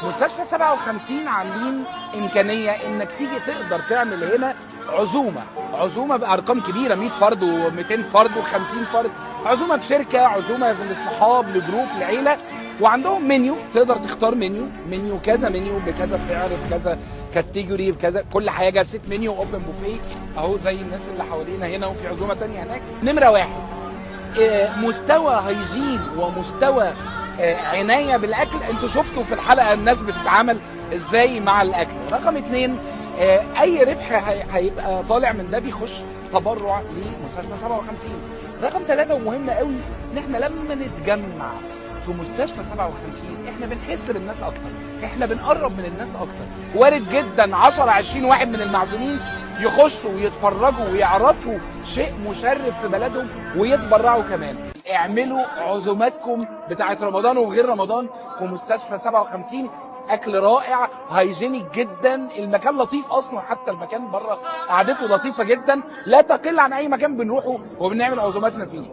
مستشفى 57 عاملين امكانيه انك تيجي تقدر تعمل هنا عزومه بارقام كبيره، 100 فرد و200 فرد و50 فرد، عزومه في شركه، عزومه للصحاب، لجروب، لعيله. وعندهم منيو، تقدر تختار منيو كذا، منيو بكذا سعر، بكذا كاتيجوري، بكذا كل حاجه، ست منيو اوبن بوفيه اهو زي الناس اللي حوالينا هنا، وفي عزومه ثانيه هناك. نمره واحد مستوى هيجين ومستوى عنايه بالاكل. انتوا شفتوا في الحلقه الناس بتتعامل ازاي مع الاكل. رقم اتنين، اي ربح هيبقى طالع من ده بيخش تبرع لمستشفى 57. رقم ثلاثة ومهم قوي، ان احنا لما نتجمع في مستشفى 57 احنا بنحس بالناس اكتر، احنا بنقرب من الناس اكتر. وارد جدا 10 20 واحد من المعزومين يخشوا ويتفرجوا ويعرفوا شيء مشرف في بلدهم ويتبرعوا كمان. اعملوا عزوماتكم بتاعت رمضان وغير رمضان في مستشفى 57. اكل رائع، هايجينيك جدا، المكان لطيف اصلا، حتى المكان بره قعدته لطيفه جدا، لا تقل عن اي مكان بنروحه وبنعمل عزوماتنا فيه.